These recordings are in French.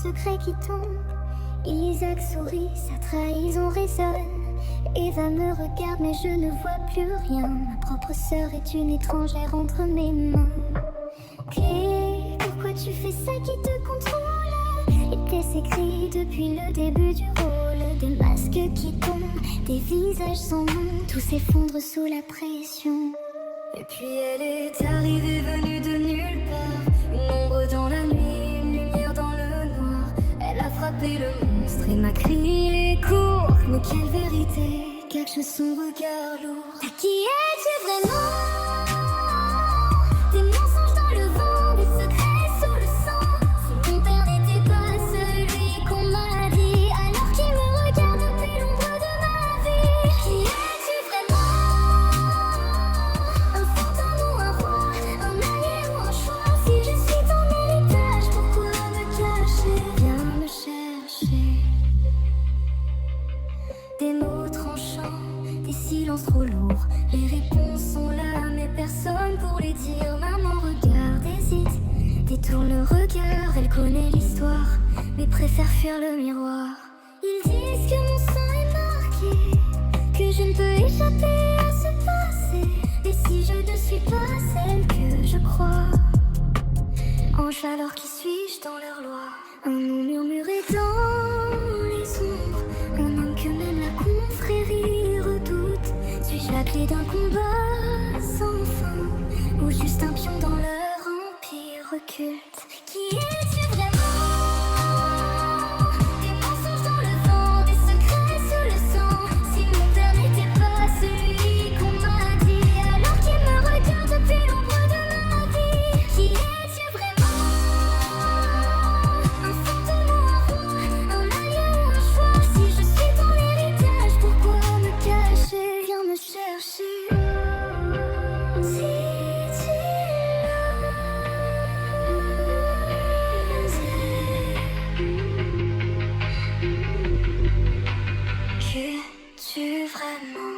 secret qui tombe. Isaac sourit, sa trahison résonne. Eva me regarde mais je ne vois plus rien. Ma propre sœur est une étrangère entre mes mains. Clé, pourquoi tu fais ça qui te contrôle? Les plaies s'écrient depuis le début du rôle. Des masques qui tombent, des visages sans nom. Tout s'effondre sous la pression. Et puis elle est arrivée venue de nulle part. Une ombre dans la nuit, une lumière dans le noir. Elle a frappé le monstre et m'a crié les cours. Mais quelle vérité cache son regard lourd. À qui es-tu vraiment? Des mensonges dans le vent, des secrets sous le sang. Si mon père n'était pas celui qu'on m'a dit, alors qu'il me regarde depuis l'ombre de ma vie. Qui es-tu vraiment? Un fantôme ou un roi, un allié ou un choix? Si je suis ton héritage, pourquoi me cacher? Viens me chercher. Des mots tranchants, des silences trop lourds. Les réponses sont là, mais personne pour les dire. Maman regarde, hésite, détourne le regard. Elle connaît l'histoire, mais préfère fuir le miroir. Ils disent que mon sang est marqué, que je ne peux échapper à ce passé. Et si je ne suis pas celle que je crois, ange, alors qui suis-je dans leur loi? Un nom murmuré dans les ombres, un homme que même la confrérie redoute. Suis-je la clé d'un combat sans fin, ou juste un pion dans leur empire occulte? Qui es-tu vraiment? Des mensonges dans le vent, des secrets sous le sang. Si mon père n'était pas celui qu'on m'a dit, alors qu'il me regarde depuis l'ombre de ma vie. Qui es-tu vraiment? Un fantôme ou un roi, un allié ou un choix? Si je suis ton héritage, pourquoi me cacher? Viens me chercher. Si tu l'oses, que tu vraiment?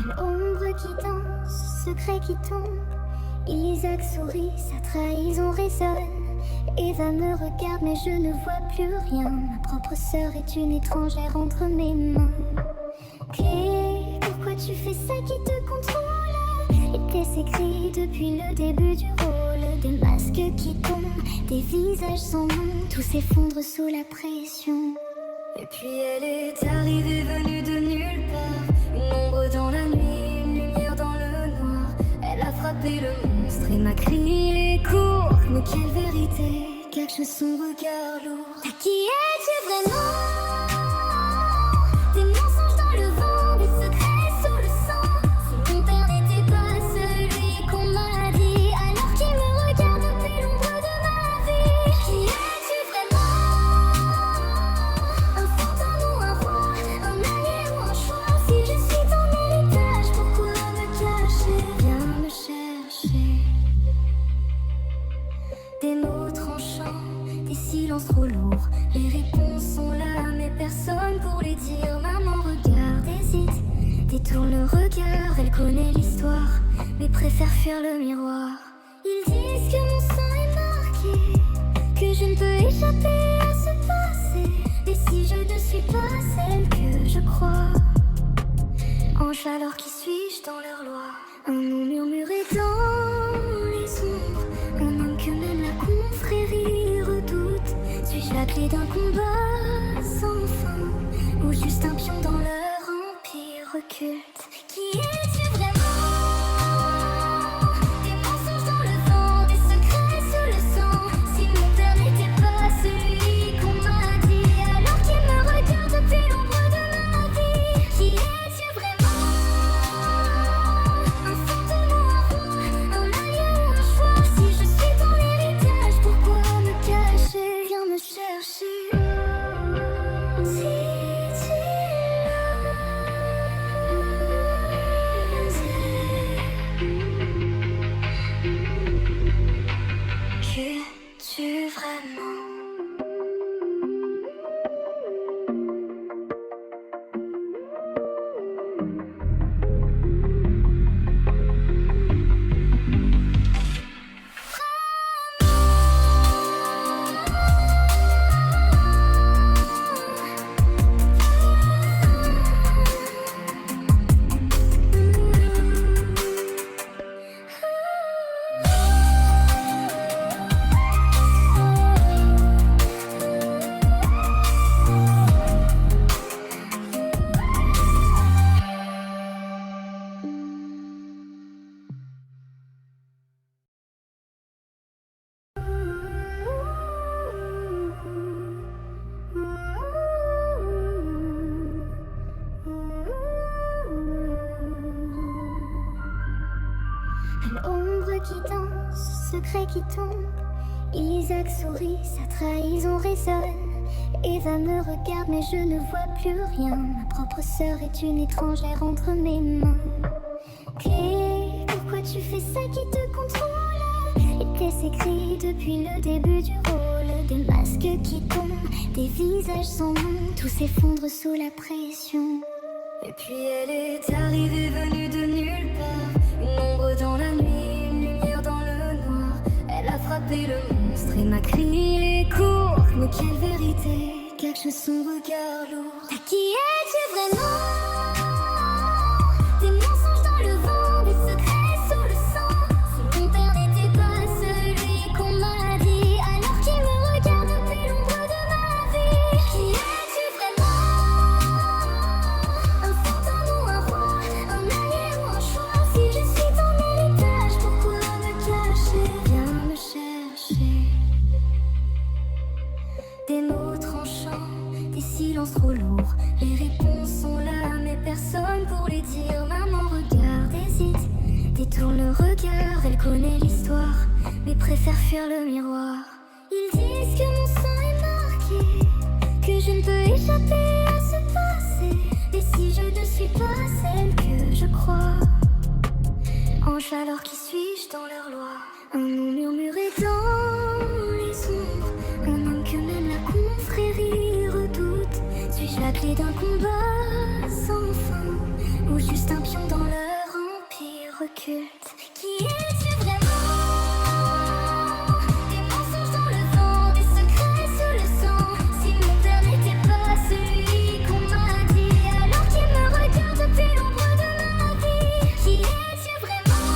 L'ombre qui danse, secret qui tombe. Isaac sourit, sa trahison résonne. Eva me regarde mais je ne vois plus rien. Ma propre sœur est une étrangère entre mes mains. Clé, pourquoi tu fais ça qui te contrôle? Les plaies s'écrient depuis le début du rôle. Des masques qui tombent, des visages sans nom. Tout s'effondre sous la pression. Et puis elle est arrivée venue de nulle part. Une ombre dans la nuit, une lumière dans le noir. Elle a frappé le monstre et m'a crié les cours. Mais quelle vérité cache son regard lourd. À qui es-tu vraiment? Des mensonges dans le vent, des secrets sous le sang. Si mon père n'était pas celui qu'on m'a dit, alors qu'il me regarde depuis l'ombre de ma vie. Qui es-tu vraiment? Un fantôme ou un roi, un allié ou un choix? Si je suis ton héritage, pourquoi me cacher? Viens me chercher. Des mots tranchants, des silences trop lourds. Les réponses sont là, mais personne pour les dire. Maman regarde, hésite, détourne le regard. Elle connaît l'histoire, mais préfère fuir le miroir. Ils disent que mon sang est marqué, que je ne peux échapper à ce passé. Et si je ne suis pas celle que je crois, ange, alors qui suis-je dans leur loi? Un nom murmuré dans les ombres, un homme que même la confrérie redoute. Suis-je la clé d'un combat sans fin, ou juste un pion dans leur empire occulte? Qui es-tu? L'ombre qui danse, secret qui tombe. Isaac sourit, sa trahison résonne. Eva me regarde mais je ne vois plus rien. Ma propre sœur est une étrangère entre mes mains. Clé, pourquoi tu fais ça qui te contrôle? Les plaies s'écrient depuis le début du rôle. Des masques qui tombent, des visages sans nom. Tout s'effondre sous la pression. Et puis elle est arrivée venue de nulle part. Une ombre dans la nuit, une lumière dans le noir. Elle a frappé le monstre et m'a crié les cours. Mais quelle vérité cache son regard lourd. À qui es-tu vraiment? Des mensonges dans le vent, des secrets sous le sang. Si mon père n'était pas celui qu'on m'a dit, alors qu'il me regarde depuis l'ombre de ma vie. Qui es-tu vraiment? Un fantôme ou un roi, un allié ou un choix? Si je suis ton héritage, pourquoi me cacher? Viens me chercher. Des mots tranchants, des silences trop lourds. Les réponses sont là, mais personne pour les dire. Maman regarde, hésite, détourne le regard. Elle connaît l'histoire, mais préfère fuir le miroir. Ils disent que mon sang est marqué, que je ne peux échapper à ce passé. Et si je ne suis pas celle que je crois, ange alors qui suis-je dans leur loi? Un nom murmuré dans les ombres, un homme que même la confrérie redoute. Suis-je la clé d'un combat sans fin, ou juste un pion dans leur empire occulte? Qui es-tu vraiment? Des mensonges dans le vent, des secrets sous le sang. Si mon père n'était pas celui qu'on m'a dit, alors qu'il me regarde depuis l'ombre de ma vie. Qui es-tu vraiment?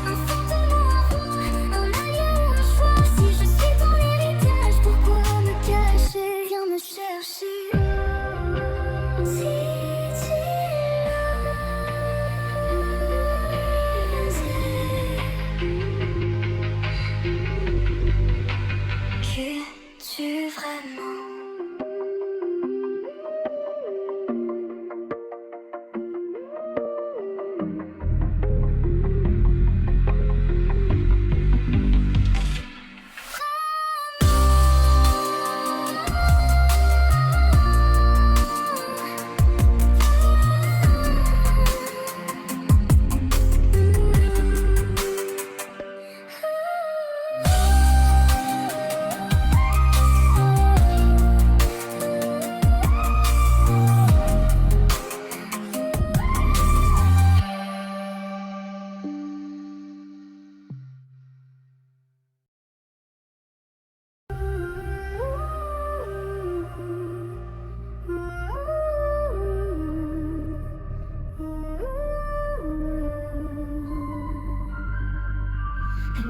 Un fantôme ou un roi, un allié ou un choix? Si je suis ton héritage, pourquoi me cacher? Viens me chercher. Si tu l'oses, que tu vraiment?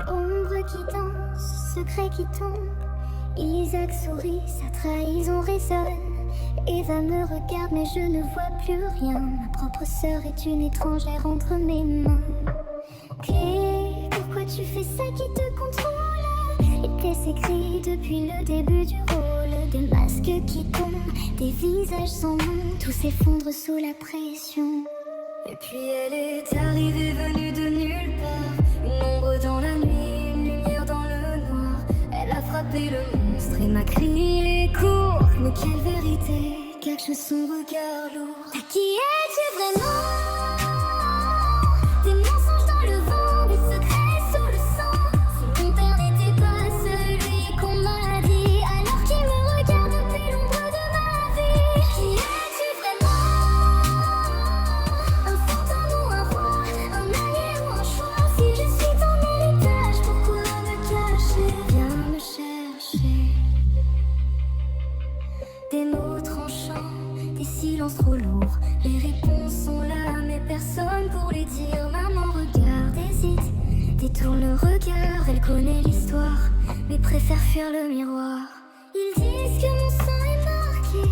L'ombre qui danse, secret qui tombe. Isaac sourit, sa trahison résonne. Eva me regarde mais je ne vois plus rien. Ma propre sœur est une étrangère entre mes mains. Clé, pourquoi tu fais ça qui te contrôle? Les plaies s'écrient depuis le début du rôle. Des masques qui tombent, des visages sans nom. Tout s'effondre sous la pression. Et puis elle est arrivée venue de nulle part. Une ombre dans la nuit, une lumière dans le noir. Elle a frappé le monstre et m'a crié les cours. Mais quelle vérité cache son regard lourd. À qui es-tu vraiment? Des mensonges dans le vent, des secrets sous le sang. Si mon père n'était pas celui qu'on m'a dit, alors qu'il me regarde depuis l'ombre de ma vie. Qui es-tu vraiment? Un fantôme ou un roi, un allié ou un choix? Si je suis ton héritage, pourquoi me cacher? Viens me chercher. Des mots tranchants, des silences trop lourds. Les réponses sont là, mais personne pour les dire. Maman regarde, hésite, détourne le regard. Elle connaît l'histoire, mais préfère fuir le miroir. Ils disent que mon sang est marqué,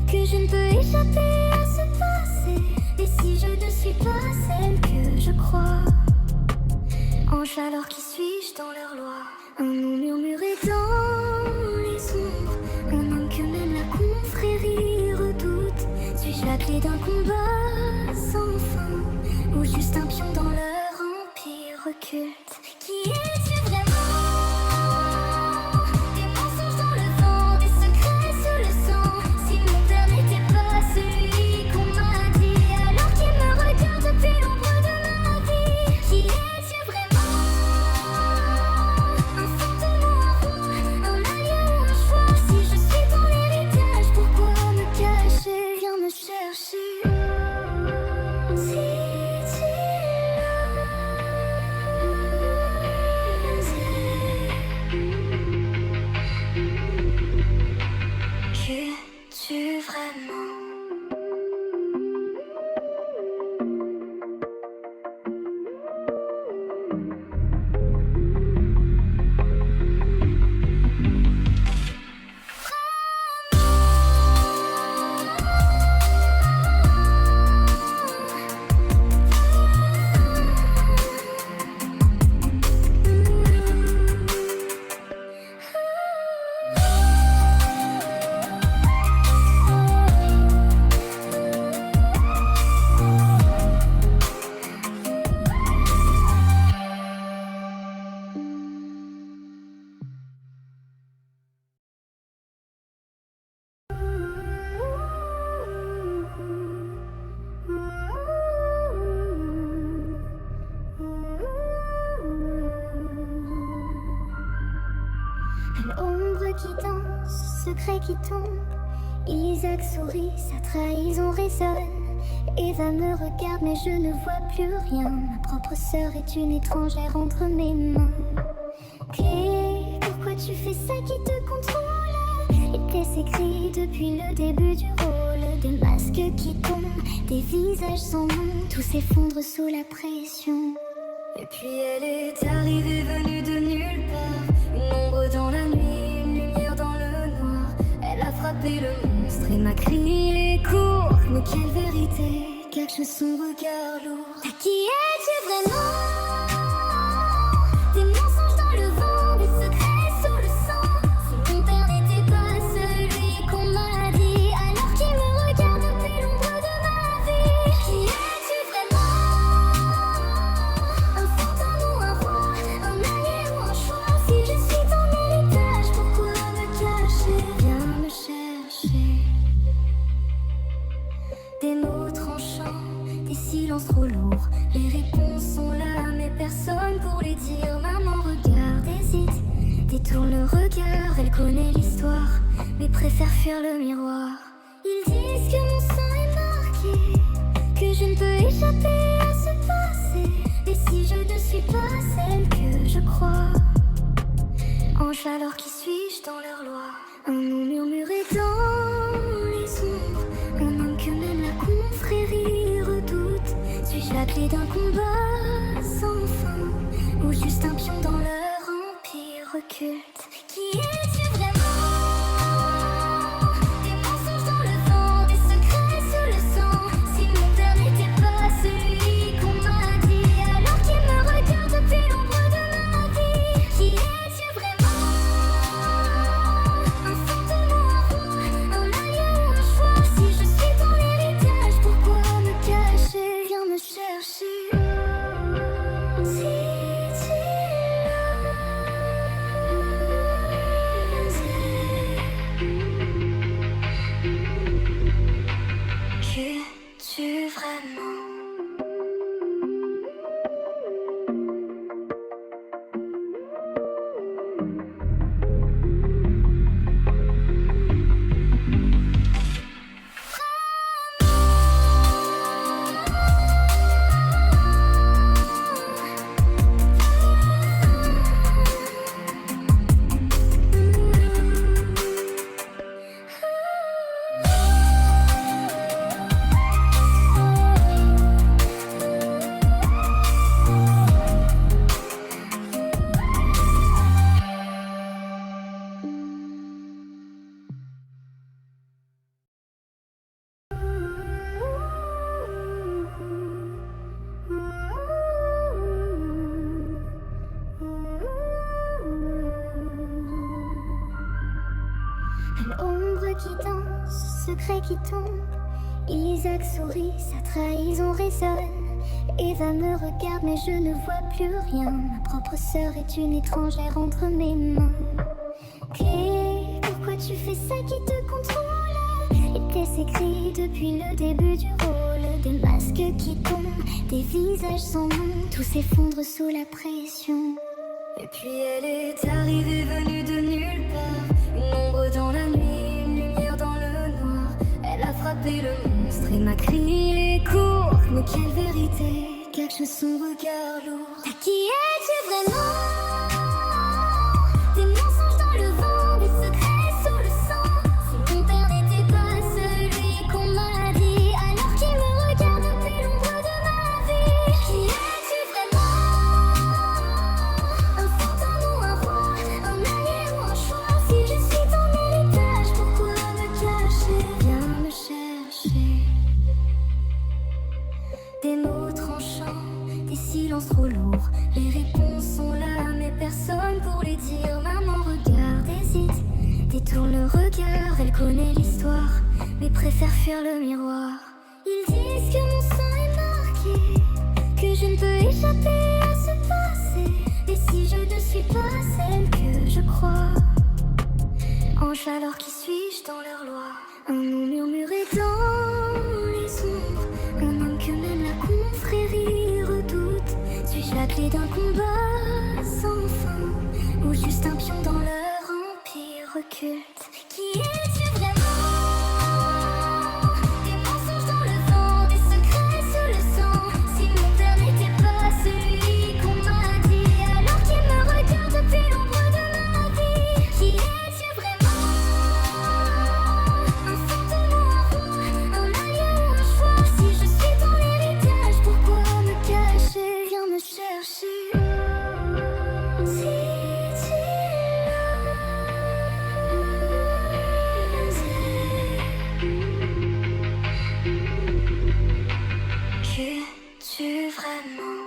que je ne peux échapper à ce passé. Et si je ne suis pas celle que je crois, ange alors qui suis-je dans leur loi? Un nom murmuré dans les ombres, un homme que même la confrérie redoute. Suis-je la clé d'un combat sans fin, ou juste un pion dans leur occulte. Qui es-tu vraiment? Des mensonges dans le vent, des secrets sous le sang. Si mon père n'était pas celui qu'on m'a dit, alors qu'il me regarde depuis l'ombre de ma vie. Qui es-tu vraiment? Un fantôme ou un roi, un allié ou un choix? Si je suis ton héritage, pourquoi me cacher? Viens me chercher. Si tu que tu vraiment? L'ombre qui danse, secret qui tombe. Isaac sourit, sa trahison résonne. Eva me regarde mais je ne vois plus rien. Ma propre sœur est une étrangère entre mes mains. Clé, pourquoi tu fais ça qui te contrôle? Les plaies s'écrivent depuis le début du rôle. Des masques qui tombent, des visages sans nom. Tout s'effondre sous la pression. Et puis elle est arrivée venue de nulle part. Une ombre dans la nuit, une lumière dans le noir. Elle a frappé le monstre et m'a crié les cours. Mais quelle vérité cache son regard lourd. À qui es-tu vraiment? Des mensonges dans le vent, des secrets sous le sang. Si mon père n'était pas celui qu'on m'a dit, alors qu'il me regarde depuis l'ombre de ma vie. Qui es-tu vraiment? Un fantôme ou un roi, un allié ou un choix? Si je suis ton héritage, pourquoi me cacher? Viens me chercher. Des mots tranchants, des silences trop lourds. Les réponses sont là, mais personne pour les dire. Maman regarde, hésite, détourne le regard. Elle connaît l'histoire, mais préfère fuir le miroir. Ils disent que mon sang est marqué, que je ne peux échapper à ce passé. Et si je ne suis pas celle que je crois, ange alors qui suis-je dans leur loi? Un nom murmuré dans les ombres, un homme que même la confrérie redoute. Suis-je la clé d'un combat sans fin, ou juste un pion dans leur empire occulte? Qui es-tu vraiment? Des mensonges dans le vent, des secrets sous le sang. Si mon père n'était pas celui qu'on m'a dit, alors qu'il me regarde depuis l'ombre de ma vie. Qui es-tu vraiment? Un fantôme ou un roi, un allié ou un choix? Si je suis ton héritage, pourquoi me cacher? Viens me chercher. Si tu que tu vraiment? L'ombre qui danse, secret qui tombe. Isaac sourit, sa trahison résonne. Eva me regarde mais je ne vois plus rien. Ma propre sœur est une étrangère entre mes mains. Clé, pourquoi tu fais ça qui te contrôle? Il te laisse écrit depuis le début du rôle. Des masques qui tombent, des visages sans nom. Tout s'effondre sous la pression. Et puis elle est arrivée venue de nulle part. Une ombre dans la nuit, une lumière dans le noir. Elle a frappé le monstre et m'a crié les cours. Mais quelle vérité cache son regard lourd. À qui es-tu vraiment? Des mensonges dans le vent, des secrets sous le sang. Si mon père n'était pas celui qu'on m'a dit, alors qu'il me regarde depuis l'ombre de ma vie. Qui es-tu vraiment? Un fantôme ou un roi, un allié ou un choix? Si je suis ton héritage, pourquoi me cacher? Viens me chercher. Des mots tranchants, des silences trop lourds. Les réponses sont là, mais personne pour les dire. Maman regarde, hésite, détourne le regard. Elle connaît l'histoire, mais préfère fuir le miroir. Ils disent que mon sang est marqué, que je ne peux échapper à ce passé. Et si je ne suis pas celle que je crois, ange, alors qui suis-je dans leur loi? Un nom murmuré dans les ombres, un homme que même la confrérie redoute. Suis-je la clé d'un combat sans fin, ou juste un pion dans leur empire occulte? Qui es-tu vraiment? Des mensonges dans le vent, des secrets sous le sang. Si mon père n'était pas celui qu'on m'a dit, alors qu'il me regarde depuis l'ombre de ma vie. Qui es-tu vraiment? Un fantôme ou un roi, un allié ou un choix? Si je suis ton héritage, pourquoi me cacher? Viens me chercher. Si tu l'osais, que tu vraiment?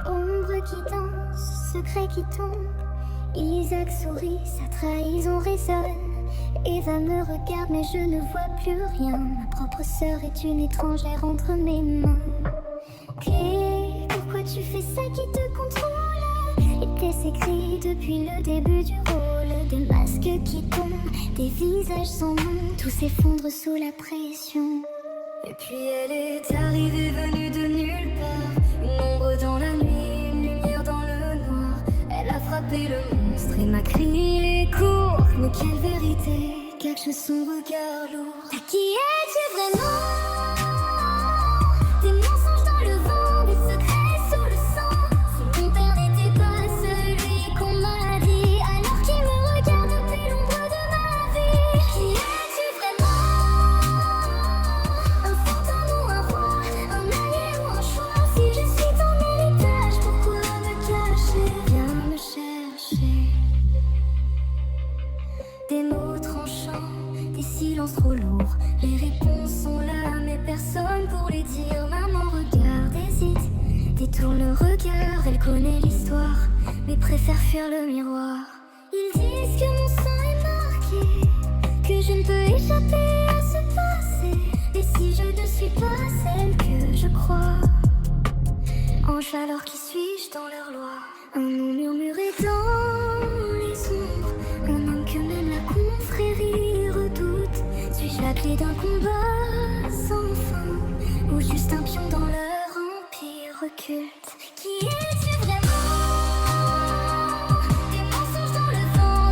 L'ombre qui danse, secret qui tombe. Isaac sourit, sa trahison résonne. Eva me regarde mais je ne vois plus rien. Ma propre sœur est une étrangère entre mes mains. Clé, pourquoi tu fais ça qui te contrôle? Il te laisse écrit depuis le début du rôle. Des masques qui tombent, des visages sans nom. Tout s'effondre sous la pression. Et puis elle est arrivée venue de nulle part. Une ombre dans la nuit, une lumière dans le noir. Elle a frappé le monstre et m'a crié les cours. Mais quelle vérité cache son regard lourd. À qui es-tu vraiment? Des mensonges dans le vent, des secrets sous le sang. Si mon père n'était pas celui qu'on m'a dit, alors qu'il me regarde depuis l'ombre de ma vie. Qui es-tu vraiment? Un fantôme ou un roi, un allié ou un choix? Si je suis ton héritage, pourquoi me cacher? Viens me chercher. Des mots tranchants, des silences trop lourds. Les réponses sont là, mais personne pour les dire. Maman regarde, hésite, détourne le regard. Elle connaît l'histoire, mais préfère fuir le miroir. Ils disent que mon sang est marqué, que je ne peux échapper à ce passé. Et si je ne suis pas celle que je crois, ange, alors qui suis-je dans leur loi? Un nom murmuré dans les ombres, un homme que même la confrérie redoute. Suis-je la clé d'un combat sans fin, ou juste un pion dans leur empire occulte? Qui es-tu vraiment? Des mensonges dans le vent,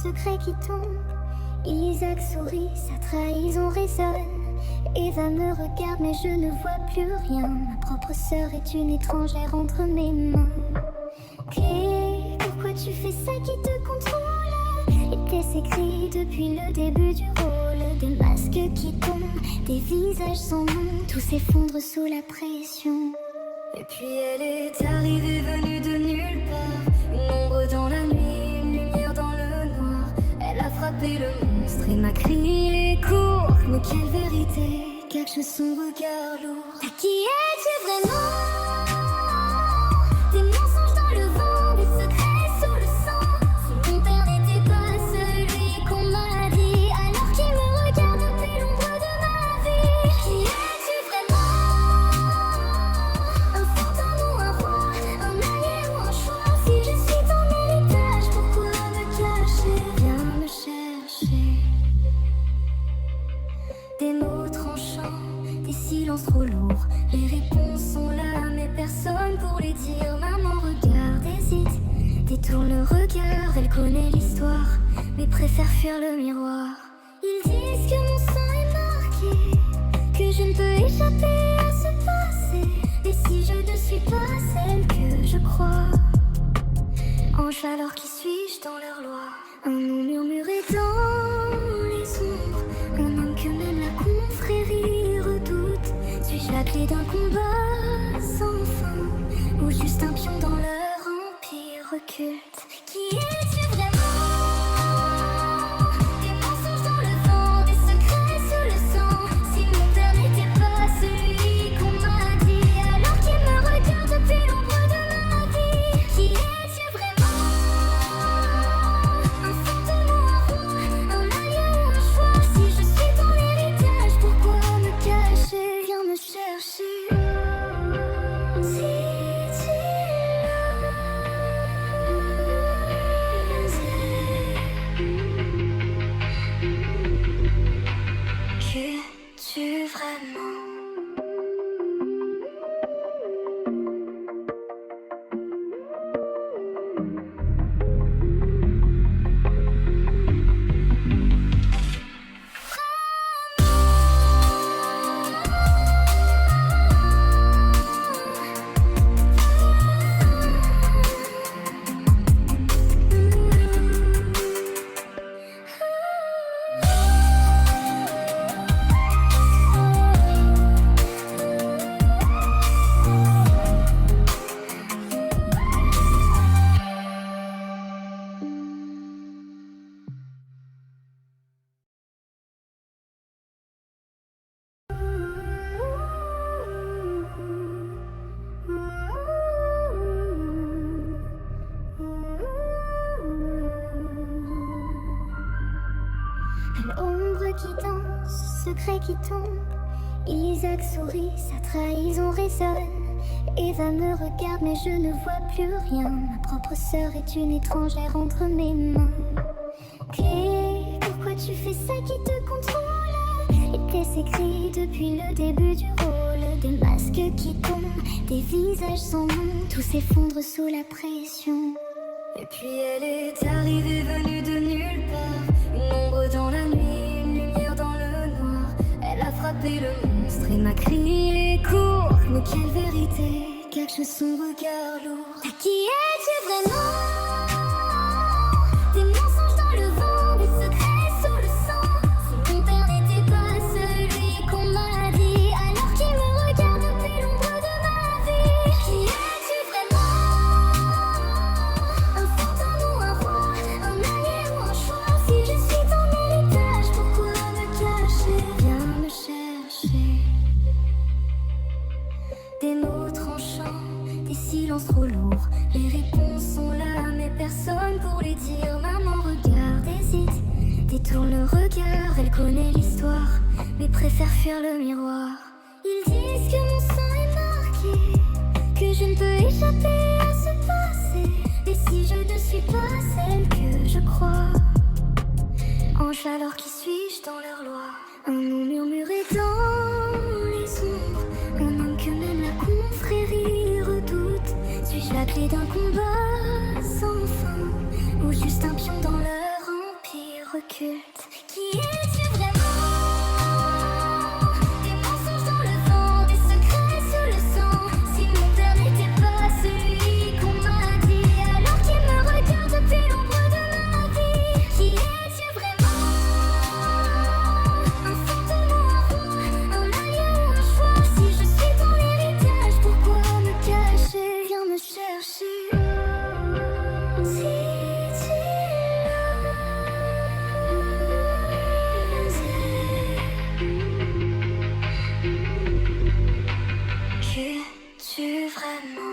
secret qui tombe. Isaac sourit, sa trahison résonne. Eva me regarde mais je ne vois plus rien. Ma propre sœur est une étrangère entre mes mains. Clé, pourquoi tu fais ça qui te contrôle? Les plaies s'écrient depuis le début du rôle. Des masques qui tombent, des visages sans nom. Tout s'effondre sous la pression. Et puis elle est arrivée venue de nulle part. Une ombre dans la nuit, une lumière dans le noir. Elle a frappé le monstre et m'a crié cours. Mais quelle vérité cache son regard lourd. À qui es-tu vraiment? Des mensonges dans le vent, des secrets sous le sang. Si mon père n'était pas celui qu'on m'a dit, alors qu'il me regarde depuis l'ombre de ma vie. Qui es-tu vraiment? Un fantôme ou un roi, un allié ou un choix? Si je suis ton héritage, pourquoi me cacher? Viens me chercher. Des mots tranchants, des silences trop lourds. Les réponses sont là, mais personne pour les dire. Maman regarde, hésite, détourne le regard. Elle connaît l'histoire, mais préfère fuir le miroir. Ils disent que mon sang est marqué, que je ne peux échapper à ce passé. Et si je ne suis pas celle que je crois, ange alors qui suis-je dans leur loi? Un nom murmuré dans les ombres, un homme que même la confrérie redoute. Suis-je la clé d'un combat sans fin, ou juste un pion dans leur empire occulte? Qui es-tu vraiment? Des mensonges dans le vent, des secrets sous le sang. Si mon père n'était pas celui qu'on m'a dit, alors qu'il me regarde depuis l'ombre de ma vie. Qui es-tu vraiment? Un fantôme ou un roi, un allié ou un choix? Si je suis ton héritage, pourquoi me cacher? Viens me chercher. Si tu l'osais, que tu vraiment? L'ombre qui danse, secret qui tombe. Isaac sourit, sa trahison résonne. Eva me regarde mais je ne vois plus rien. Ma propre sœur est une étrangère entre mes mains. Clé, pourquoi tu fais ça qui te contrôle? Les plaies s'écrient depuis le début du rôle. Des masques qui tombent, des visages sans nom. Tout s'effondre sous la pression. Et puis elle est arrivée venue de nulle part. Une ombre dans la nuit, une lumière dans le noir. Elle a frappé le monstre et m'a crié cours. Mais quelle vérité cache son regard lourd. À qui es-tu vraiment? Des mensonges dans le vent, des secrets sous le sang. Si mon père n'était pas celui qu'on m'a dit, alors qu'il me regarde depuis l'ombre de ma vie. Qui es-tu vraiment? Un fantôme ou un roi, un allié ou un choix? Si je suis ton héritage, pourquoi me cacher? Viens me chercher. Des mots tranchants, des silences trop lourds. Les réponses sont là, mais personne pour les dire. Maman regarde, hésite, détourne le regard. Elle connaît l'histoire, mais préfère fuir le miroir. Ils disent que mon sang est marqué, que je ne peux échapper à ce passé. Et si je ne suis pas celle que je crois, ange alors qui suis-je dans leur loi? Un nom murmuré dans les ombres, un homme que même la confrérie redoute. Suis-je la clé d'un combat sans fin, ou juste un pion dans leur occulte. Qui es-tu vraiment? Des mensonges dans le vent, des secrets sous le sang. Si mon père n'était pas celui qu'on m'a dit, alors qu'il me regarde depuis l'ombre de ma vie. Qui es-tu vraiment? Un fantôme ou un roi, un allié ou un choix? Si je suis ton héritage, pourquoi me cacher? Viens me chercher. Si tu que tu vraiment?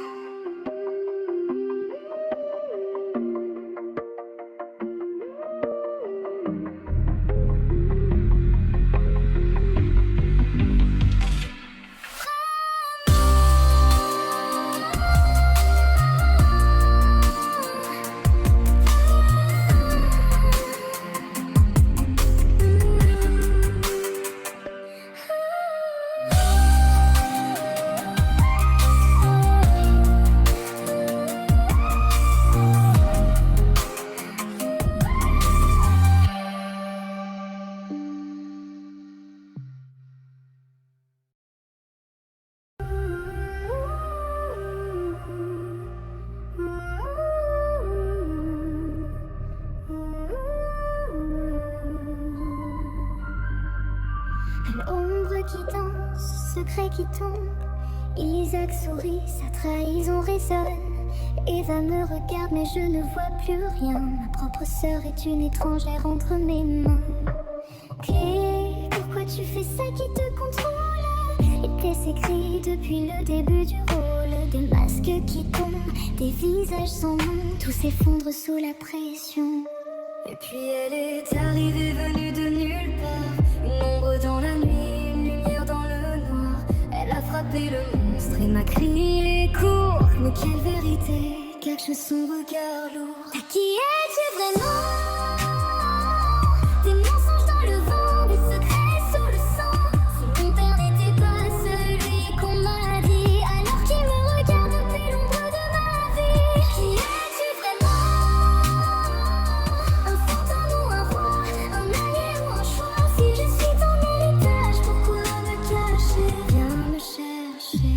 L'ombre qui danse, secret qui tombe. Isaac sourit, sa trahison résonne. Eva me regarde mais je ne vois plus rien. Ma propre sœur est une étrangère entre mes mains. Clé, pourquoi tu fais ça qui te contrôle? Les plaies s'écrivent depuis le début du rôle. Des masques qui tombent, des visages sans nom. Tout s'effondre sous la pression. Et puis elle est arrivée venue de nulle part. Une ombre dans la nuit, une lumière dans le noir. Elle a frappé le monstre et m'a crié court. Mais quelle vérité cache son regard lourd. À qui es-tu vraiment? Des mensonges dans le vent, des secrets sous le sang. Si mon père n'était pas celui qu'on m'a dit, alors qu'il me regarde depuis l'ombre de ma vie. Qui es-tu vraiment? Un fantôme ou un roi, un allié ou un choix? Si je suis ton héritage, pourquoi me cacher? Viens me chercher.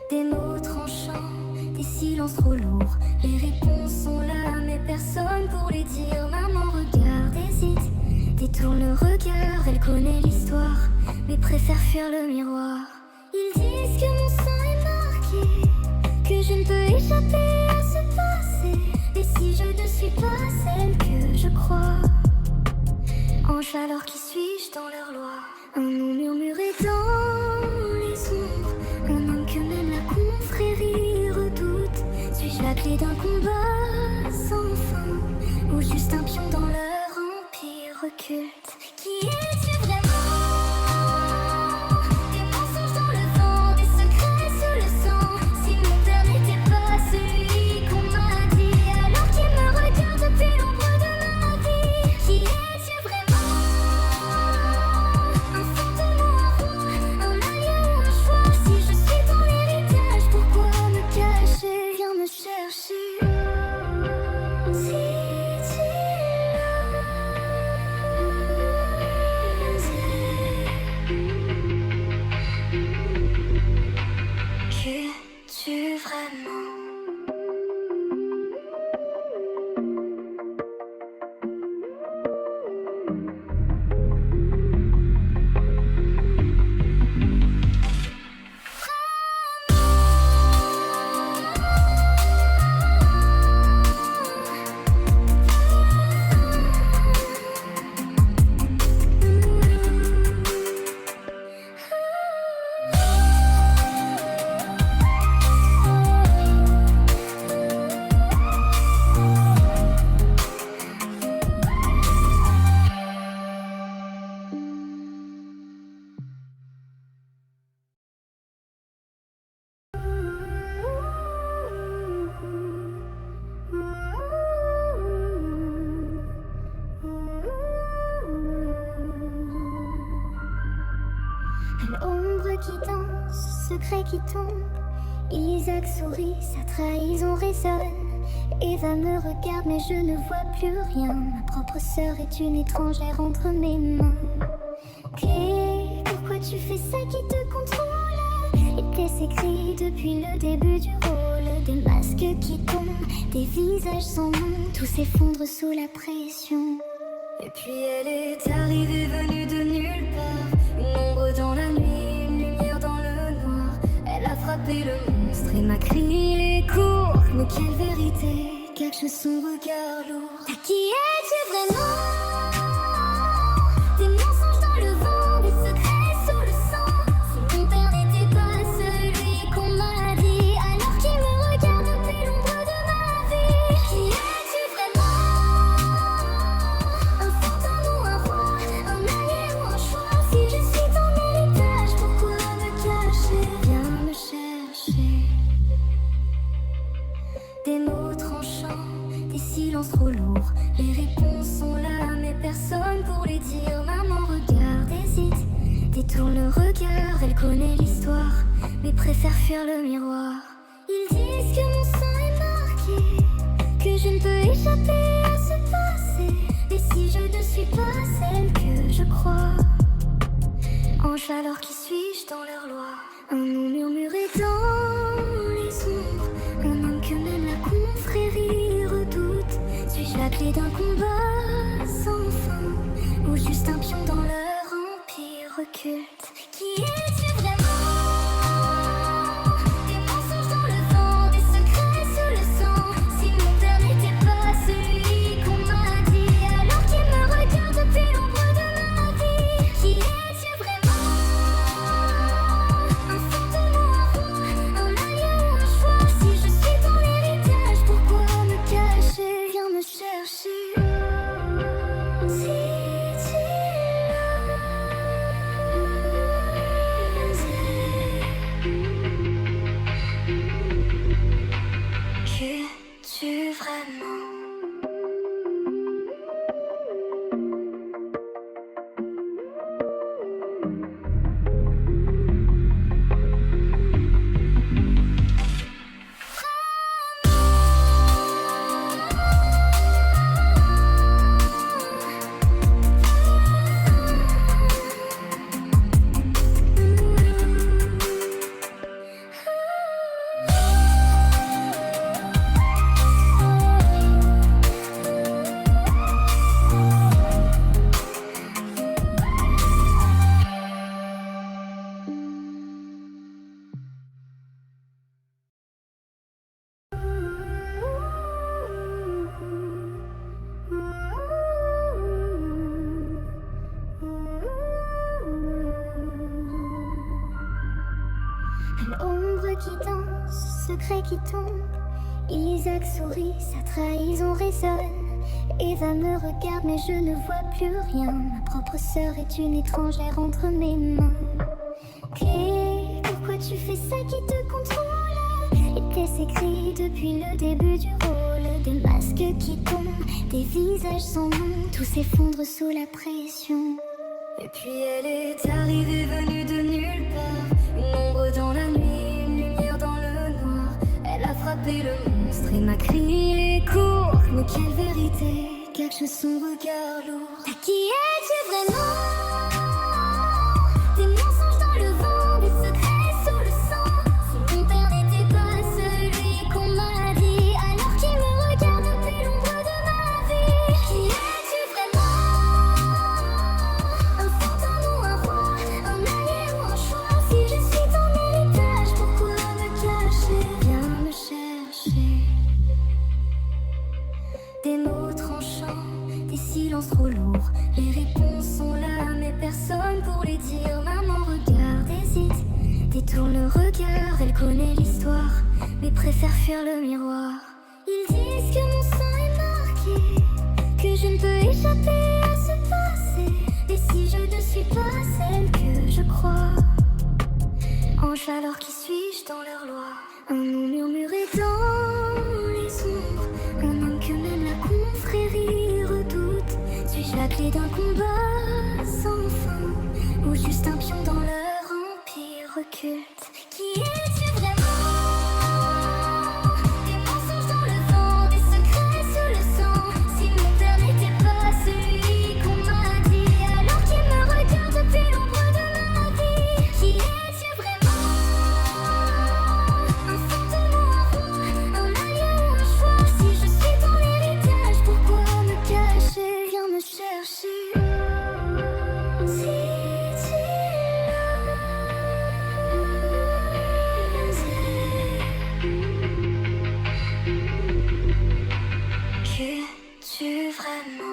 Des mots tranchants, des silences trop lourds. Les réponses sont là, mais personne pour les dire. Maman regarde, hésite, détourne le regard. Elle connaît l'histoire, mais préfère fuir le miroir. Ils disent que mon sang est marqué, que je ne peux échapper à ce passé. Et si je ne suis pas celle que je crois, ange alors qui suis-je dans leur loi? Un nom murmuré dans les ombres, un homme que même la confrérie redoute. Suis-je la clé d'un combat sans fin, ou juste un pion dans leur empire occulte? Qui es-tu vraiment? Des mensonges dans le vent, des secrets sous le sang. Si mon père n'était pas celui qu'on m'a dit, alors qu'il me regarde depuis l'ombre de ma vie. Qui es-tu vraiment? Un fantôme ou un roi, un allié ou un choix? Si je suis ton héritage, pourquoi me cacher? Viens me chercher. Si tu que tu vraiment? L'ombre qui danse, secret qui tombe. Isaac sourit, sa trahison résonne. Eva me regarde mais je ne vois plus rien. Ma propre sœur est une étrangère entre mes mains. Clé, pourquoi tu fais ça qui te contrôle? Les plaies s'écrient depuis le début du rôle. Des masques qui tombent, des visages sans nom. Tout s'effondre sous la pression. Et puis elle est arrivée venue de nulle part. Une ombre dans la nuit, une lumière dans le noir. Elle a frappé le monstre et m'a crié les cours. Mais quelle vérité cache son regard lourd. À qui es-tu vraiment? Des mensonges dans le vent, des secrets sous le sang. Si mon père n'était pas celui qu'on m'a dit, alors qu'il me regarde depuis l'ombre de ma vie. Qui es-tu vraiment? Un fantôme ou un roi, un allié ou un choix? Si je suis ton héritage, pourquoi me cacher? Viens me chercher. Des mots tranchants, des silences trop lourds. Les réponses sont là, mais personne pour les dire. Maman regarde, hésite, détourne le regard. Elle connaît l'histoire, mais préfère fuir le miroir. Ils disent que mon sang est marqué, que je ne peux échapper à ce passé. Et si je ne suis pas celle que je crois, ange alors qui suis-je dans leur loi? Un nom murmuré dans les ombres, un homme que même la confrérie redoute. Suis-je la clé d'un combat sans fin, ou juste un pion dans leur empire occulte? Qui es-tu vraiment? Des mensonges dans le vent, des secrets sous le sang. Si mon père n'était pas celui qu'on m'a dit, alors qu'il me regarde depuis l'ombre de ma vie. Qui es-tu vraiment? Un fantôme ou un roi, un allié ou un choix? Si je suis ton héritage, pourquoi me cacher? Viens me chercher. Si tu l'osais, que tu vraiment? L'ombre qui danse, secret qui tombe. Isaac sourit, sa trahison résonne. Eva me regarde mais je ne vois plus rien. Ma propre sœur est une étrangère entre mes mains. Clé, pourquoi tu fais ça qui te contrôle? Les plaies s'écrient depuis le début du rôle. Des masques qui tombent, des visages sans nom. Tout s'effondre sous la pression. Et puis elle est arrivée venue de nulle part. Une ombre dans la nuit, une lumière dans le noir. Elle a frappé le monstre et m'a crié les cours. Mais quelle vérité cache son regard lourd? À qui es-tu vraiment? Des mensonges dans le vent, des secrets sous le sang. Si mon père n'était pas celui qu'on m'a dit, alors qu'il me regarde depuis l'ombre de ma vie. Qui es-tu vraiment? Un fantôme ou un roi, un allié ou un choix? Si je suis ton héritage, pourquoi me cacher? Viens me chercher. Des mots tranchants, des silences trop lourds. Les réponses sont là, mais personne pour les dire. Maman regarde, hésite, détourne le regard. Elle connaît l'histoire, mais préfère fuir le miroir. Ils disent que mon sang est marqué, que je ne peux échapper à ce passé. Et si je ne suis pas celle que je crois, ange alors qui suis-je dans leur loi? Un nom murmuré dans les ombres, un homme que même la confrérie redoute. Suis-je la clé d'un combat sans fin, ou juste un pion dans leur empire occulte? Qui es-tu vraiment? Des mensonges dans le vent, des es-tu vraiment?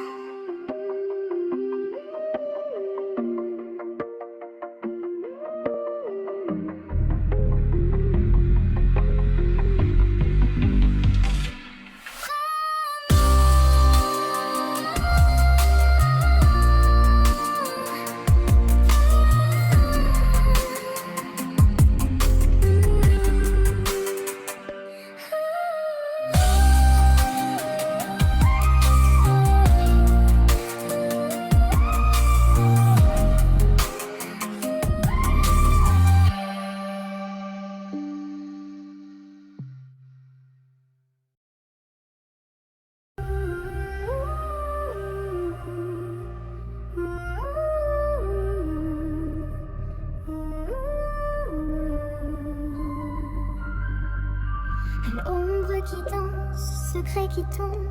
L'ombre qui danse, secret qui tombe.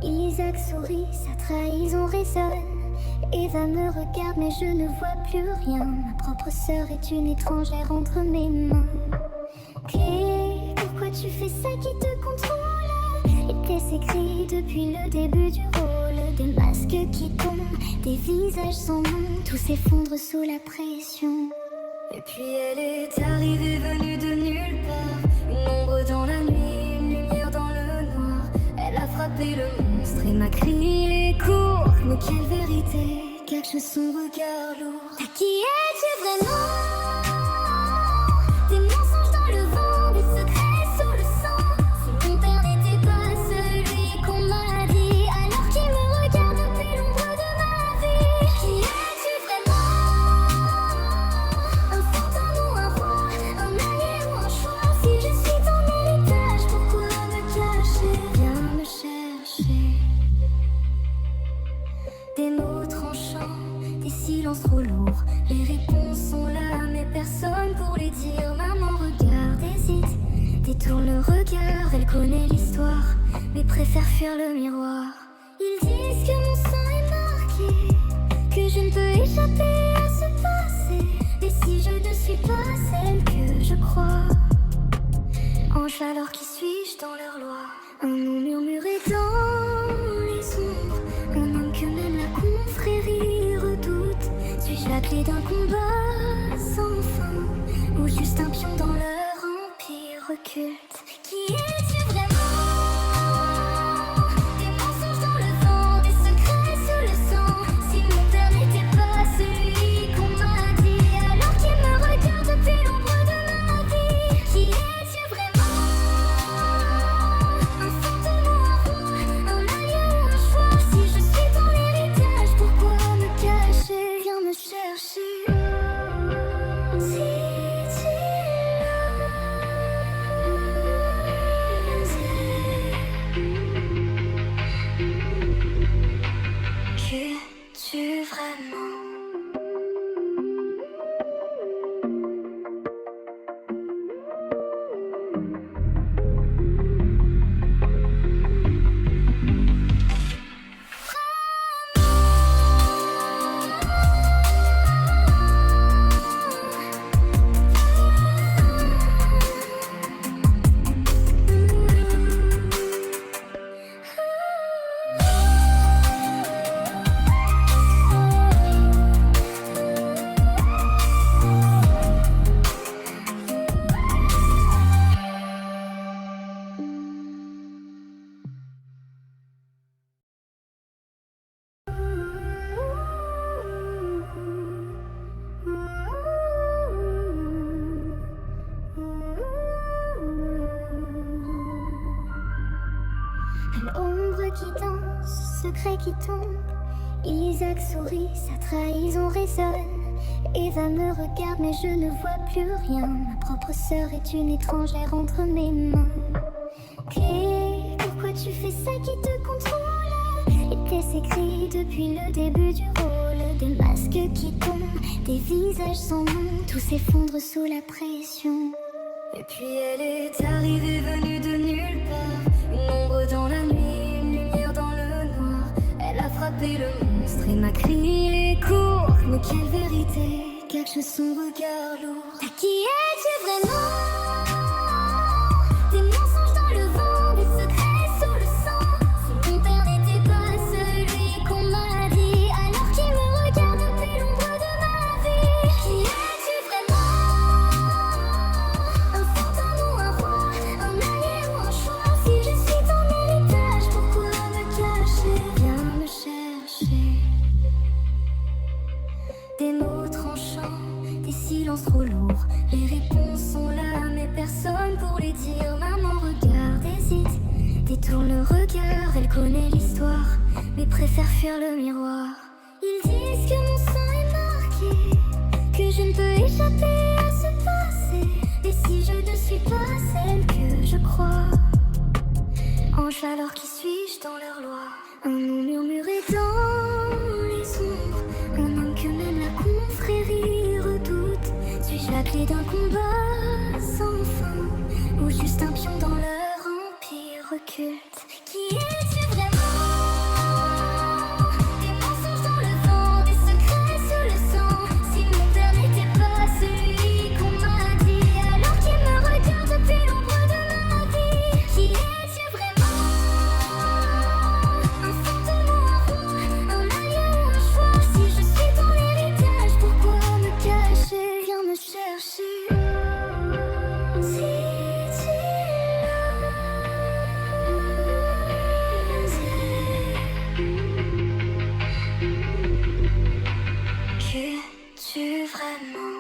Isaac sourit, sa trahison résonne. Eva me regarde mais je ne vois plus rien. Ma propre sœur est une étrangère entre mes mains. Clé, pourquoi tu fais ça qui te contrôle? Était écrit depuis le début du rôle. Des masques qui tombent, des visages sans nom. Tout s'effondre sous la pression. Et puis elle est arrivée venue de nulle part. Une ombre dans la nuit, une lumière dans le noir. Elle a frappé le monstre et m'a crié les cours. Mais quelle vérité cache son regard lourd. À qui es-tu vraiment? Des mensonges dans le vent, des secrets sous le sang. Si mon père n'était pas celui qu'on m'a dit, alors qu'il me regarde depuis l'ombre de ma vie. Qui es-tu vraiment? Un fantôme ou un roi, un allié ou un choix? Si je suis ton héritage, pourquoi me cacher? Viens me chercher. Des mots tranchants, des silences trop lourds. Les réponses sont là, mais personne pour les dire. Maman regarde, hésite, détourne le regard. Elle connaît l'histoire, mais préfère fuir le miroir. Ils disent que mon sang est marqué, que je ne peux échapper à ce passé. Et si je ne suis pas celle que je crois, ange, alors qui suis-je dans leur loi? Un nom murmuré dans les ombres, un homme que même la confrérie redoute. Suis-je la clé d'un combat sans fin, ou juste un pion dans leur empire occulte? Qui es-tu vraiment? Des mensonges dans le vent, des secrets sous le sang. Si mon père n'était pas celui qu'on m'a dit, alors qu'il me regarde depuis l'ombre de ma vie. Qui es-tu vraiment? Un fantôme ou un roi, un allié ou un choix? Si je suis ton héritage, pourquoi me cacher? Viens me chercher. Si tu l'oses, que tu vraiment? L'ombre qui danse, secret qui tombe. Isaac sourit, sa trahison résonne. Eva me regarde mais je ne vois plus rien. Ma propre sœur est une étrangère entre mes mains. Clé, pourquoi tu fais ça qui te contrôle? Était écrit depuis le début du rôle. Des masques qui tombent, des visages sans nom. Tout s'effondre sous la pression. Et puis elle est arrivée venue de nulle part. Une ombre dans la nuit, une lumière dans le noir. Elle a frappé le monstre et m'a crié les cours. Mais quelle vérité cache son regard lourd. À qui es-tu vraiment? Des mensonges dans le vent, des secrets sous le sang. Si mon père n'était pas préfèrent fuir le miroir. Ils disent que mon sang est marqué, que je ne peux échapper à ce passé. Et si je ne suis pas celle que je crois, ange, alors qui suis-je dans leur loi? Un nom murmuré dans les ombres, un homme que même la confrérie redoute. Suis-je la clé d'un combat sans fin, ou juste un pion dans leur empire occulte? Qui es-tu vraiment? Des mensonges dans le vent, des secrets sous le sang. Si mon père n'était pas celui qu'on m'a dit, alors qu'il me regarde depuis l'ombre de ma vie. Qui es-tu vraiment? Un fantôme ou un roi, un allié ou un choix? Si je suis ton héritage, pourquoi me cacher? Viens me chercher. Si tu que tu vraiment?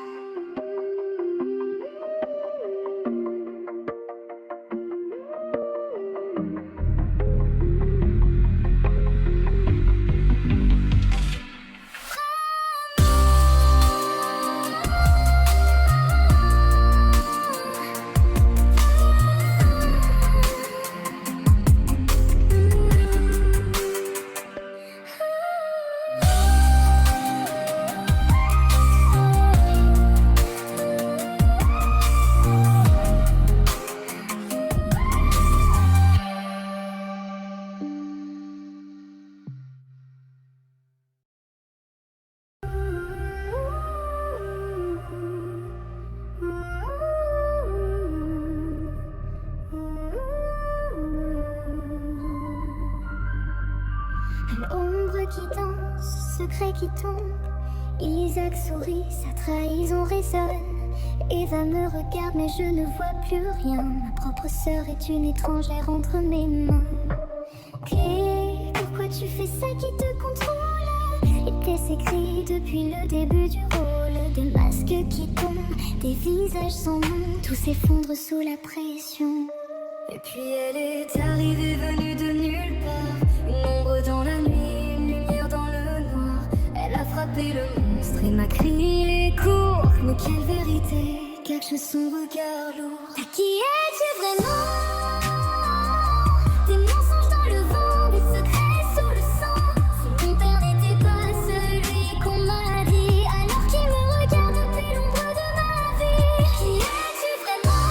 L'ombre qui danse, secret qui tombe. Isaac sourit, sa trahison résonne. Eva me regarde mais je ne vois plus rien. Ma propre sœur est une étrangère entre mes mains. Clé, pourquoi tu fais ça qui te contrôle? Il te laisse écrit depuis le début du rôle. Des masques qui tombent, des visages sans nom. Tout s'effondre sous la pression. Et puis elle est arrivée venue de nulle part. Une ombre dans la nuit, une lumière dans le noir. Elle a frappé le monstre et m'a crié court. Mais quelle vérité cache son regard lourd. À qui es-tu vraiment? Des mensonges dans le vent, des secrets sous le sang. Si mon père n'était pas celui qu'on m'a dit, alors qu'il me regarde depuis l'ombre de ma vie. Qui es-tu vraiment?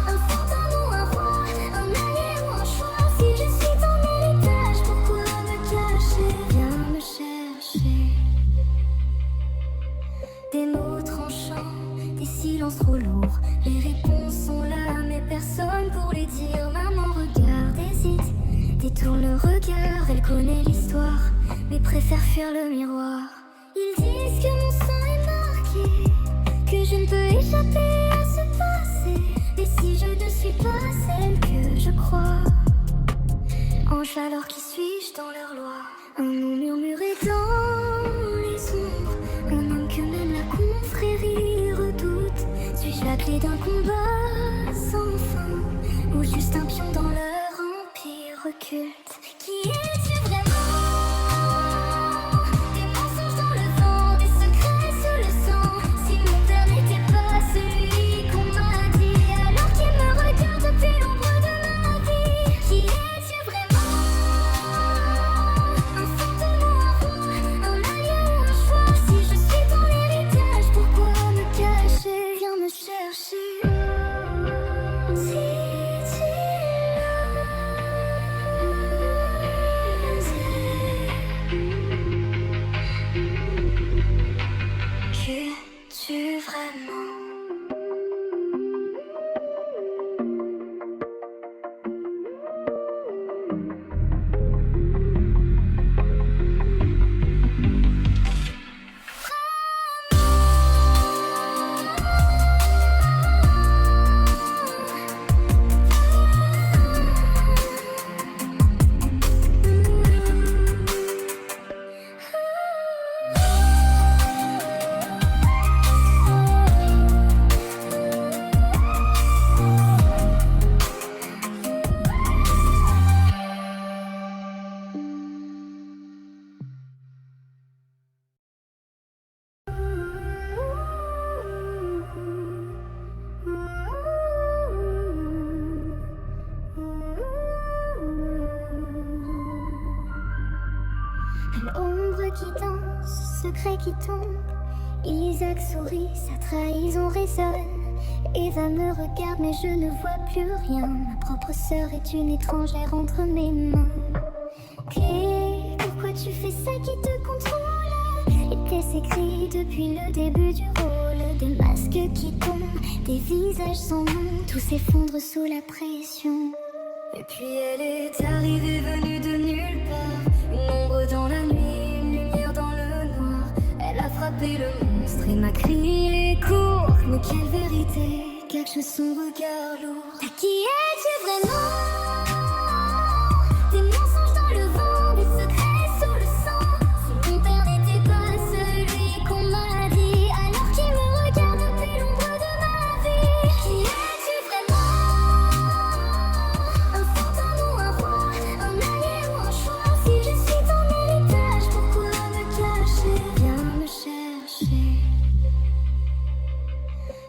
Un fantôme ou un roi, un allié ou un choix? Si je suis ton héritage, pourquoi me cacher? Viens me chercher. Des mots tranchants, des silences trop lourds. Les réponses sont là, mais personne pour les dire. Maman regarde, hésite, détourne le regard. Elle connaît l'histoire, mais préfère fuir le miroir. Ils disent que mon sang est marqué, que je ne peux échapper à ce passé. Et si je ne suis pas celle que je crois, ange, alors qui suis-je dans leur loi? Un nom murmuré dans les ombres, un homme que même la confrérie redoute. Suis-je la clé d'un combat sans fin, ou juste un pion dans leur empire occulte? Qui es-tu vraiment? Des mensonges dans le vent, des secrets sous le sang. Si mon père n'était pas celui qu'on m'a dit, alors qu'il me regarde depuis l'ombre de ma vie. Qui es-tu vraiment? Un fantôme ou un roi, un allié ou un choix? Si je suis ton héritage, pourquoi me cacher? Viens me chercher. Si tu L'ombre qui danse, secret qui tombe. Isaac sourit, sa trahison résonne. Eva me regarde mais je ne vois plus rien. Ma propre sœur est une étrangère entre mes mains. Clé, pourquoi tu fais ça qui te contrôle? Et tes écrits depuis le début du rôle. Des masques qui tombent, des visages sans nom. Tout s'effondre sous la pression. Et puis elle est arrivée venue de nulle part. Une ombre dans la nuit, une lumière dans le noir. Elle a frappé le monstre et m'a crié les cours. Mais quelle vérité cache son regard lourd. À qui es-tu vraiment? Des mensonges dans le vent, des secrets sous le sang. Si mon père n'était pas celui qu'on m'a dit, alors qu'il me regarde depuis l'ombre de ma vie. Qui es-tu vraiment? Un fantôme ou un roi, un allié ou un choix? Si je suis ton héritage, pourquoi me cacher? Viens me chercher.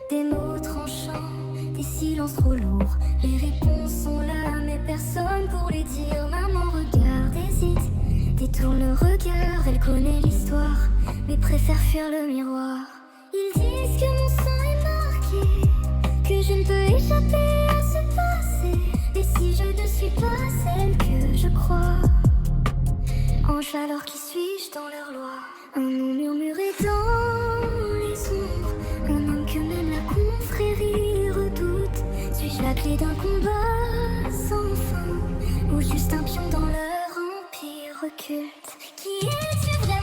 Des mots tranchants, des silences trop lourds. Les réponses sont là, mais personne pour les dire. Maman regarde, hésite, détourne le regard. Elle connaît l'histoire, mais préfère fuir le miroir. Ils disent que mon sang est marqué, que je ne peux échapper à ce passé. Et si je ne suis pas celle que je crois, ange, alors qui suis-je dans leur loi? Un nom murmuré dans les ombres, un homme que même la confrérie redoute. Suis-je la clé d'un combat sans fin, ou juste un pion dans leur empire occulte? Qui es-tu vraiment?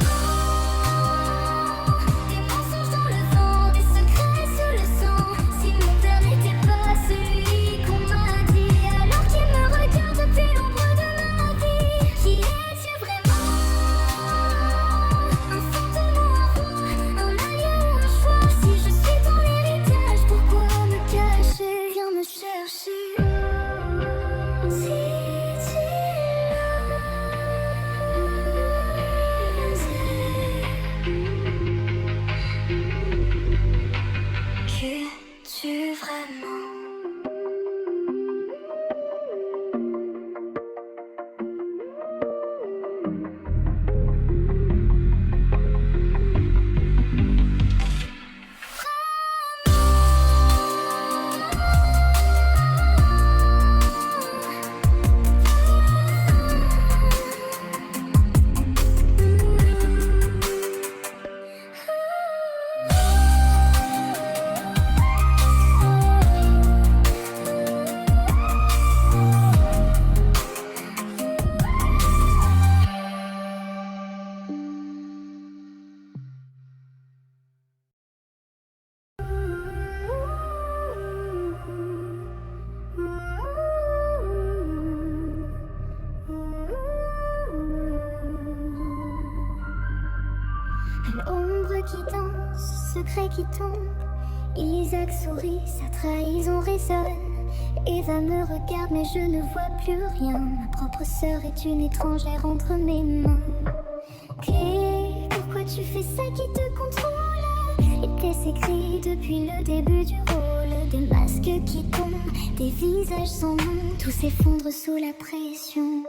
Des mensonges dans le vent, des secrets sous le sang. Si mon père n'était pas celui qu'on m'a dit, alors qu'il me regarde depuis l'ombre de ma vie. Qui es-tu vraiment? Un fantôme ou un roi, un allié ou un choix? Si je suis ton héritage, pourquoi me cacher? Viens me chercher. Si tu l'osais, que tu vraiment? L'ombre qui danse, secret qui tombe. Isaac sourit, sa trahison résonne. Eva me regarde mais je ne vois plus rien. Ma propre sœur est une étrangère entre mes mains. Clé, pourquoi tu fais ça qui te contrôle? Et tes écrits depuis le début du rôle. Des masques qui tombent, des visages sans nom. Tout s'effondre sous la pression.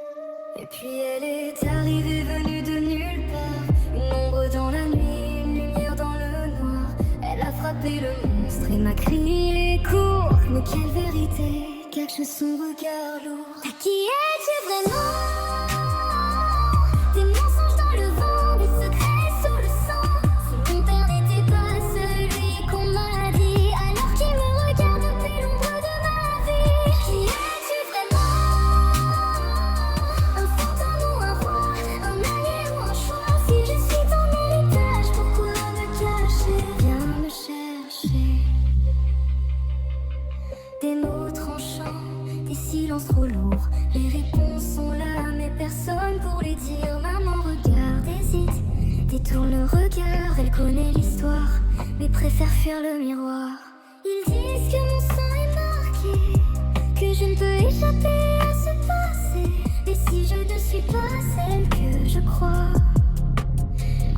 Et puis elle est arrivée venue de nulle part. Une ombre dans la nuit, une lumière dans le noir. Elle a frappé le monstre et m'a crié les cours. Mais quelle vérité cache son regard lourd. À qui es-tu vraiment? Des mensonges dans le vent, des secrets sous le sang. Si mon père n'était pas celui qu'on m'a dit, alors qu'il me regarde depuis l'ombre de ma vie. Qui es-tu vraiment? Un fantôme ou un roi, un allié ou un choix? Si je suis ton héritage, pourquoi me cacher? Viens me chercher. Des mots tranchants, des silences trop lourds. Les réponses sont là, mais personne pour les dire. Maman regarde, hésite, détourne le regard. Elle connaît l'histoire, mais préfère fuir le miroir. Ils disent que mon sang est marqué, que je ne peux échapper à ce passé. Et si je ne suis pas celle que je crois,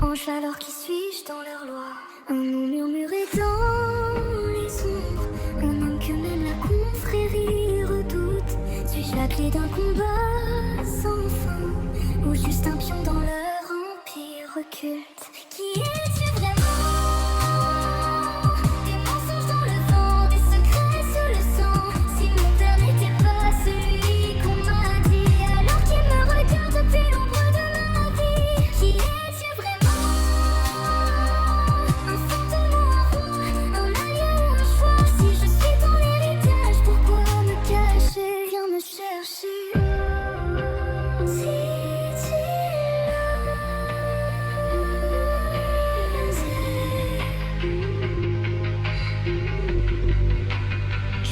ange, alors qui suis-je dans leur loi? Un nom murmuré dans les ombres, un homme que même la confrérie redoute. Suis-je la clé d'un combat sans fin, ou juste un pion dans leur occulte. Qui es-tu vraiment? Des mensonges dans le vent, des secrets sous le sang. Si mon père n'était pas celui qu'on m'a dit, alors qu'il me regarde depuis l'ombre de ma vie. Qui es-tu vraiment? Un fantôme ou un roi, un allié ou un choix? Si je suis ton héritage, pourquoi me cacher? Viens me chercher. Si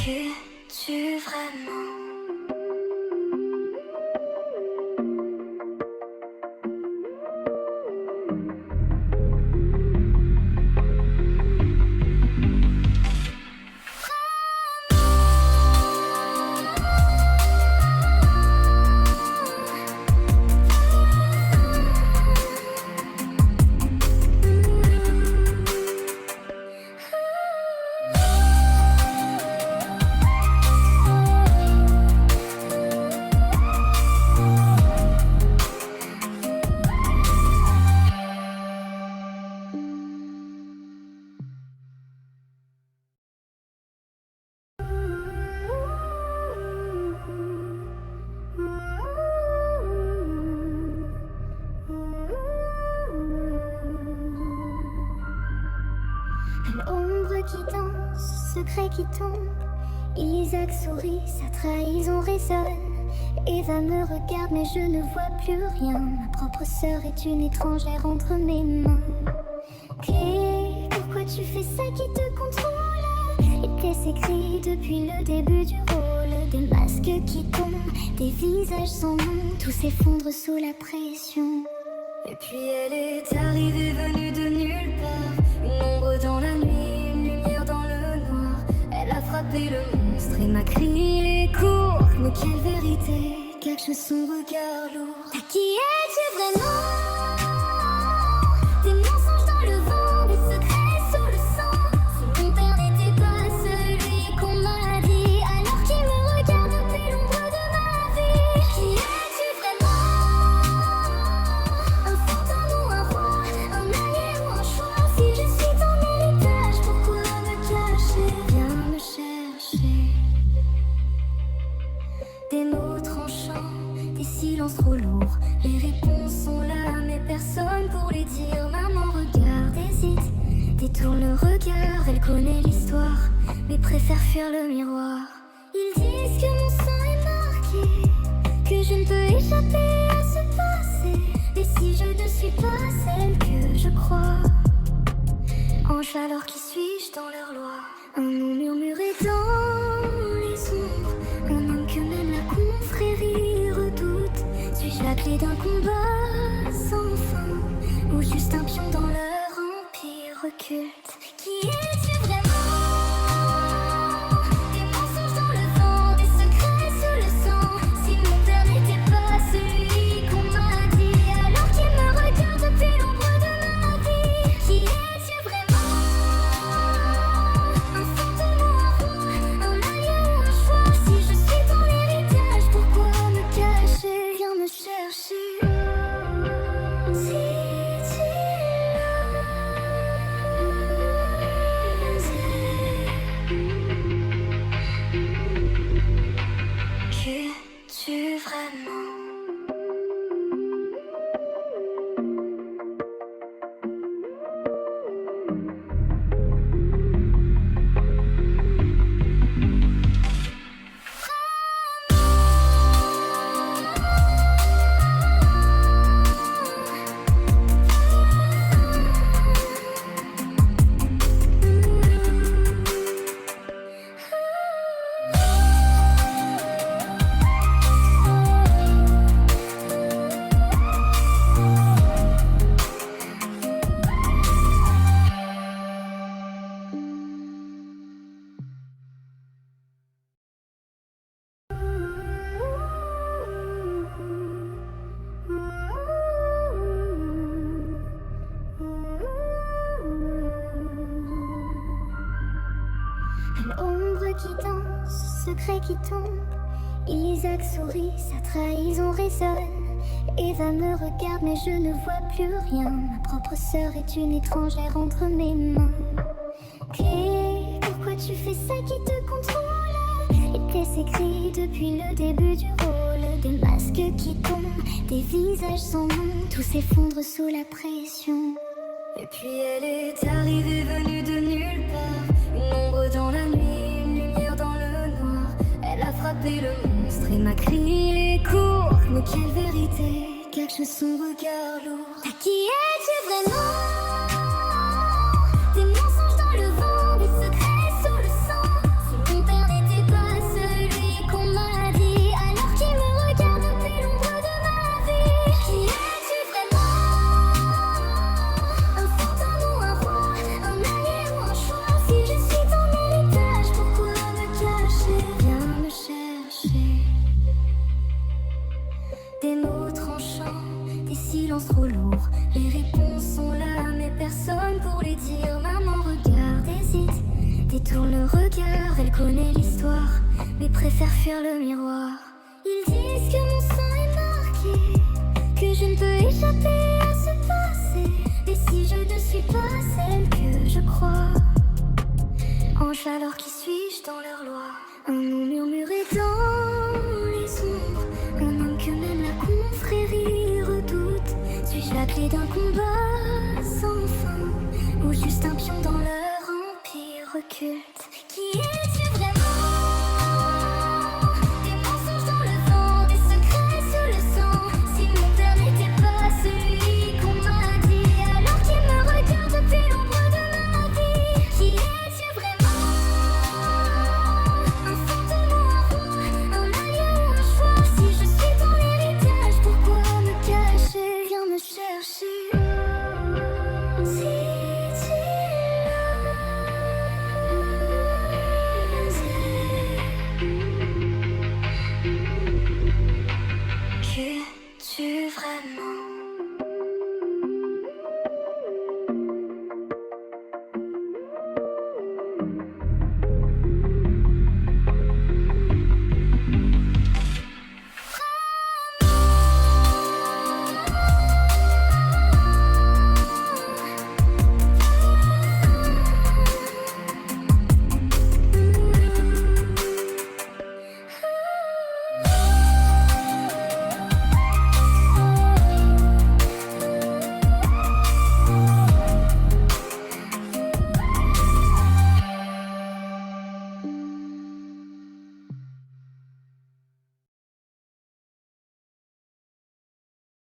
tu que tu vraiment? L'ombre qui danse, secret qui tombe. Isaac sourit, sa trahison résonne. Eva me regarde mais je ne vois plus rien. Ma propre sœur est une étrangère entre mes mains. Clé, pourquoi tu fais ça qui te contrôle? Les plaies s'écrient depuis le début du rôle. Des masques qui tombent, des visages sans nom. Tout s'effondre sous la pression. Et puis elle est arrivée venue de nulle part. Une ombre dans la nuit, une lumière dans le noir. Elle a frappé le monstre et m'a crié les cours. Mais quelle vérité cache son regard lourd. À qui es-tu vraiment? Des mensonges dans le vent, des secrets sous le sang. Si mon père n'était pas celui qu'on m'a dit, alors qu'il me regarde depuis l'ombre de ma vie. Qui es-tu vraiment? Un fantôme ou un roi, un allié ou un choix? Si je suis ton héritage, pourquoi me cacher? Viens me chercher. Des mots tranchants, des silences trop lourds. Les réponses sont là, mais personne pour les dire. Maman regarde, hésite, détourne le regard. Elle connaît l'histoire, mais préfère fuir le miroir. Ils disent que mon sang est marqué, que je ne peux échapper à ce passé. Et si je ne suis pas celle que je crois, ange alors qui suis-je dans leur loi? Un nom murmuré dans les ombres, un homme que même la confrérie redoute. Suis-je la clé d'un combat sans fin, ou juste un pion dans leur empire occulte? Qui es-tu vraiment? Des mensonges dans le vent, des secrets sous le sang. Si mon père n'était pas celui qu'on m'a dit, alors qu'il me regarde depuis l'ombre de ma vie. Qui es-tu vraiment? Un fantôme ou un roi, un allié ou un choix? Si je suis ton héritage, pourquoi me cacher? Viens me chercher. Si tu que tu vraiment? L'ombre qui danse, secret qui tombe. Isaac sourit, sa trahison résonne. Eva Eva me regarde mais je ne vois plus rien. Ma propre sœur est une étrangère entre mes mains. Clé, pourquoi tu fais ça, qui te contrôle? Les plaies s'écrient depuis le début du rôle. Des masques qui tombent, des visages sans nom, tout s'effondre sous la pression. Et puis elle est arrivée, venue de nulle part. Une ombre dans la nuit, une lumière dans le noir. Elle a frappé le monstre et m'a crié court. Mais quelle vérité cache son regard lourd. À qui es-tu vraiment? Des mensonges dans le vent, des secrets sous le sang. Si mon père n'était pas celui qu'on m'a dit, alors qu'il me regarde depuis l'ombre de ma vie. Qui es-tu vraiment? Un fantôme ou un roi, un allié ou un choix? Si je suis ton héritage, pourquoi me cacher? Viens me chercher. Des mots tranchants, des silences trop lourds. Les réponses sont là, mais personne pour les dire. Maman regarde, hésite, détourne le regard. Elle connaît l'histoire, mais préfère fuir le miroir. Ils disent que mon sang est marqué, que je ne peux échapper à ce passé. Et si je ne suis pas celle que je crois, ange, alors qui suis-je dans leur loi? Un nom murmuré dans les ombres, un homme que même la confrérie redoute. Suis-je la clé d'un combat sans fin, ou juste un pion dans leur empire occulte? Qui es-tu vraiment? Des mensonges dans le vent, des secrets sous le sang. Si mon père n'était pas celui qu'on m'a dit, alors qu'il me regarde depuis l'ombre de ma vie. Qui es-tu vraiment? Un fantôme ou un roi, un allié ou un choix? Si je suis ton héritage, pourquoi me cacher? Viens me chercher. Si tu l'oses, que tu vraiment?